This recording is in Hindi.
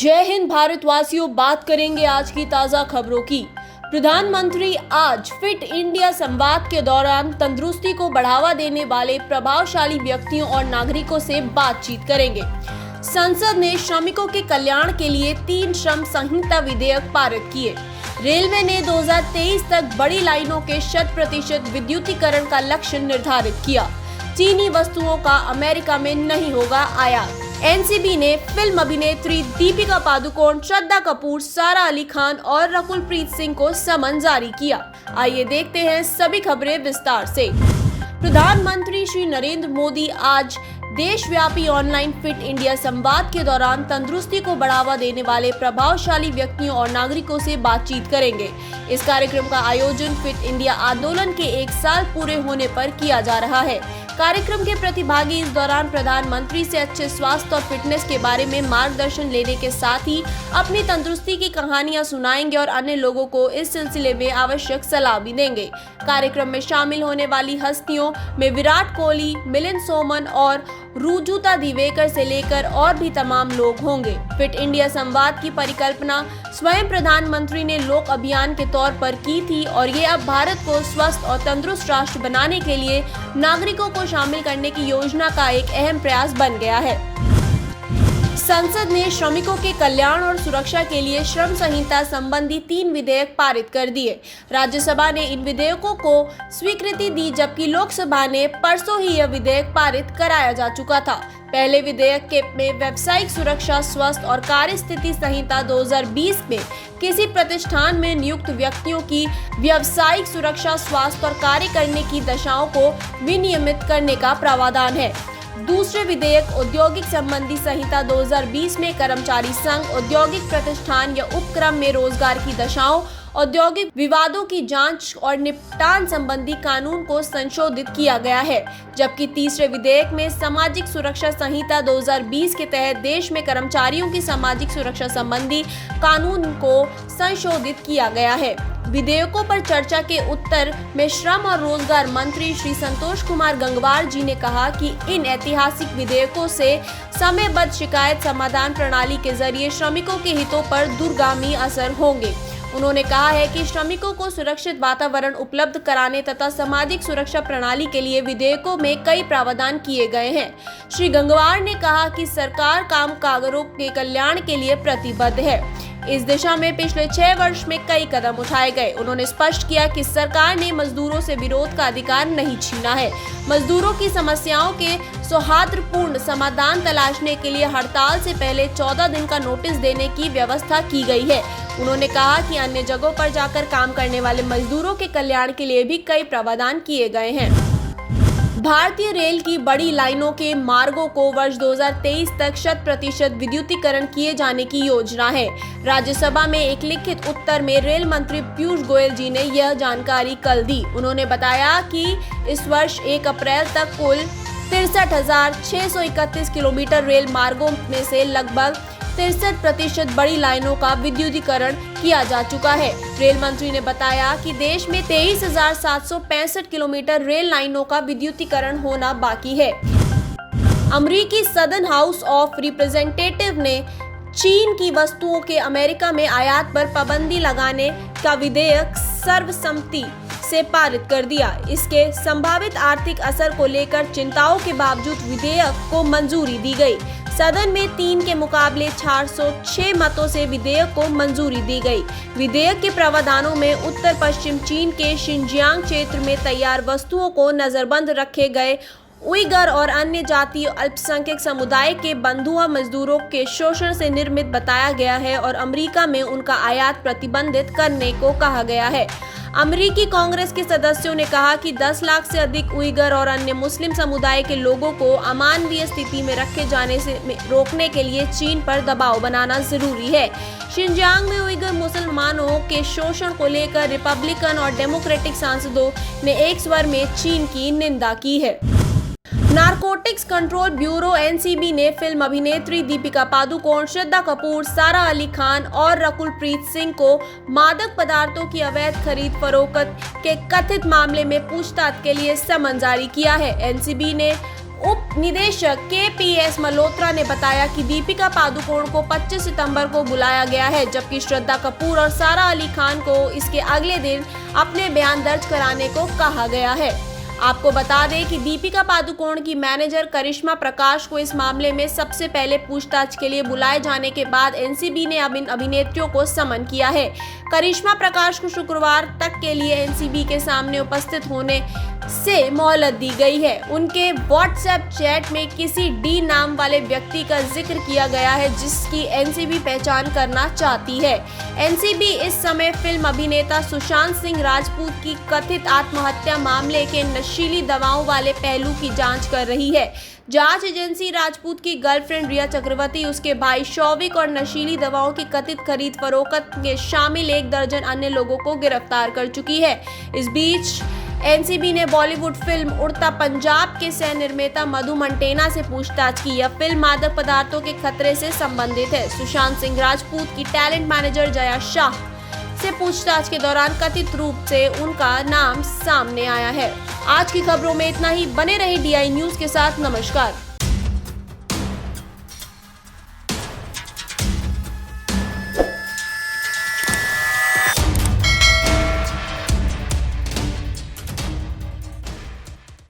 जय हिंद भारतवासियों, बात करेंगे आज की ताजा खबरों की। प्रधानमंत्री आज फिट इंडिया संवाद के दौरान तंदुरुस्ती को बढ़ावा देने वाले प्रभावशाली व्यक्तियों और नागरिकों से बातचीत करेंगे। संसद ने श्रमिकों के कल्याण के लिए 3 श्रम संहिता विधेयक पारित किए। रेलवे ने 2023 तक बड़ी लाइनों के 100% विद्युतीकरण का लक्ष्य निर्धारित किया। चीनी वस्तुओं का अमेरिका में नहीं होगा आयात। एनसीबी ने फिल्म अभिनेत्री दीपिका पादुकोण, श्रद्धा कपूर, सारा अली खान और रकुल प्रीत सिंह को समन जारी किया। आइए देखते हैं सभी खबरें विस्तार से। प्रधानमंत्री श्री नरेंद्र मोदी आज देशव्यापी ऑनलाइन फिट इंडिया संवाद के दौरान तंदुरुस्ती को बढ़ावा देने वाले प्रभावशाली व्यक्तियों और नागरिकों से बातचीत करेंगे। इस कार्यक्रम का आयोजन फिट इंडिया आंदोलन के 1 साल पूरे होने पर किया जा रहा है। कार्यक्रम के प्रतिभागी इस दौरान प्रधानमंत्री से अच्छे स्वास्थ्य और फिटनेस के बारे में मार्गदर्शन लेने के साथ ही अपनी तंदुरुस्ती की कहानियां सुनाएंगे और अन्य लोगों को इस सिलसिले में आवश्यक सलाह भी देंगे। कार्यक्रम में शामिल होने वाली हस्तियों में विराट कोहली, मिलिंद सोमन और रुजुता दिवेकर से लेकर और भी तमाम लोग होंगे। फिट इंडिया संवाद की परिकल्पना स्वयं प्रधानमंत्री ने लोक अभियान के तौर पर की थी और ये अब भारत को स्वस्थ और तंदुरुस्त राष्ट्र बनाने के लिए नागरिकों को शामिल करने की योजना का एक अहम प्रयास बन गया है। संसद ने श्रमिकों के कल्याण और सुरक्षा के लिए श्रम संहिता संबंधी 3 विधेयक पारित कर दिए। राज्यसभा ने इन विधेयकों को स्वीकृति दी, जबकि लोकसभा ने परसों ही यह विधेयक पारित कराया जा चुका था। पहले विधेयक में व्यावसायिक सुरक्षा, स्वास्थ्य और कार्य स्थिति संहिता 2020 में किसी प्रतिष्ठान में नियुक्त व्यक्तियों की व्यावसायिक सुरक्षा, स्वास्थ्य और कार्य करने की दशाओं को विनियमित करने का प्रावधान है। दूसरे विधेयक औद्योगिक संबंधी संहिता 2020 में कर्मचारी संघ, औद्योगिक प्रतिष्ठान या उपक्रम में रोजगार की दशाओं, औद्योगिक विवादों की जांच और निपटान संबंधी कानून को संशोधित किया गया है। जबकि तीसरे विधेयक में सामाजिक सुरक्षा संहिता 2020 के तहत देश में कर्मचारियों की सामाजिक सुरक्षा संबंधी कानून को संशोधित किया गया है। विधेयकों पर चर्चा के उत्तर में श्रम और रोजगार मंत्री श्री संतोष कुमार गंगवार जी ने कहा कि इन ऐतिहासिक विधेयकों से समयबद्ध शिकायत समाधान प्रणाली के जरिए श्रमिकों के हितों पर दूरगामी असर होंगे। उन्होंने कहा है कि श्रमिकों को सुरक्षित वातावरण उपलब्ध कराने तथा सामाजिक सुरक्षा प्रणाली के लिए विधेयकों में कई प्रावधान किए गए हैं। श्री गंगवार ने कहा कि सरकार कामगारों के कल्याण के लिए प्रतिबद्ध है। इस दिशा में पिछले 6 वर्ष में कई कदम उठाए गए। उन्होंने स्पष्ट किया कि सरकार ने मजदूरों से विरोध का अधिकार नहीं छीना है। मजदूरों की समस्याओं के सौहार्दपूर्ण समाधान तलाशने के लिए हड़ताल से पहले 14 दिन का नोटिस देने की व्यवस्था की गई है। उन्होंने कहा कि अन्य जगहों पर जाकर काम करने वाले मजदूरों के कल्याण के लिए भी कई प्रावधान किए गए हैं। भारतीय रेल की बड़ी लाइनों के मार्गों को वर्ष 2023 तक 100% विद्युतीकरण किए जाने की योजना है। राज्यसभा में एक लिखित उत्तर में रेल मंत्री पीयूष गोयल जी ने यह जानकारी कल दी। उन्होंने बताया कि इस वर्ष 1 अप्रैल तक कुल 63,631 किलोमीटर रेल मार्गों में से लगभग 63% बड़ी लाइनों का विद्युतीकरण किया जा चुका है। रेल मंत्री ने बताया कि देश में 23,765 किलोमीटर रेल लाइनों का विद्युतीकरण होना बाकी है। अमेरिकी सदन हाउस ऑफ रिप्रेजेंटेटिव ने चीन की वस्तुओं के अमेरिका में आयात पर पाबंदी लगाने का विधेयक सर्वसम्मति से पारित कर दिया। इसके संभावित आर्थिक असर को लेकर चिंताओं के बावजूद विधेयक को मंजूरी दी गई। सदन में 3 के मुकाबले 406 मतों से विधेयक को मंजूरी दी गई। विधेयक के प्रावधानों में उत्तर पश्चिम चीन के शिनजियांग क्षेत्र में तैयार वस्तुओं को नजरबंद रखे गए उइगर और अन्य जातीय अल्पसंख्यक समुदाय के बंधुआ मजदूरों के शोषण से निर्मित बताया गया है और अमेरिका में उनका आयात प्रतिबंधित करने को कहा गया है। अमेरिकी कांग्रेस के सदस्यों ने कहा कि 10 लाख से अधिक उइगर और अन्य मुस्लिम समुदाय के लोगों को अमानवीय स्थिति में रखे जाने से रोकने के लिए चीन पर दबाव बनाना जरूरी है। शिनजियांग में उइगर मुसलमानों के शोषण को लेकर रिपब्लिकन और डेमोक्रेटिक सांसदों ने एक स्वर में चीन की निंदा की है। नारकोटिक्स कंट्रोल ब्यूरो एनसीबी ने फिल्म अभिनेत्री दीपिका पादुकोण, श्रद्धा कपूर, सारा अली खान और रकुल प्रीत सिंह को मादक पदार्थों की अवैध खरीद फरोख्त के कथित मामले में पूछताछ के लिए समन जारी किया है। एनसीबी ने उप निदेशक KPS मल्होत्रा ने बताया कि दीपिका पादुकोण को 25 सितंबर को बुलाया गया है, जबकि श्रद्धा कपूर और सारा अली खान को इसके अगले दिन अपने बयान दर्ज कराने को कहा गया है। आपको बता दें कि दीपिका पादुकोण की मैनेजर करिश्मा प्रकाश को इस मामले में सबसे पहले पूछताछ के लिए बुलाए जाने के बाद NCB ने अब इन अभिनेत्रियों को समन किया है। करिश्मा प्रकाश को शुक्रवार तक के लिए NCB के सामने उपस्थित होने से मोहलत दी गई है। उनके व्हाट्सएप चैट में किसी D नाम वाले व्यक्ति का जिक्र किया गया है, जिसकी NCB पहचान करना चाहती है। NCB इस समय फिल्म अभिनेता सुशांत सिंह राजपूत की कथित आत्महत्या मामले के नशीली दवाओं वाले पहलू की जांच कर रही है। जांच एजेंसी राजपूत की गर्लफ्रेंड रिया चक्रवर्ती, उसके भाई शौविक और नशीली दवाओं की कथित खरीद फरोख्त के शामिल 1 दर्जन अन्य लोगों को गिरफ्तार कर चुकी है। इस बीच NCB ने बॉलीवुड फिल्म उड़ता पंजाब के सह निर्माता मधु मंटेना से पूछताछ की। यह फिल्म मादक पदार्थों के खतरे से संबंधित है। सुशांत सिंह राजपूत की टैलेंट मैनेजर जया शाह से पूछताछ के दौरान कथित रूप से उनका नाम सामने आया है। आज की खबरों में इतना ही। बने रहे DI न्यूज के साथ। नमस्कार।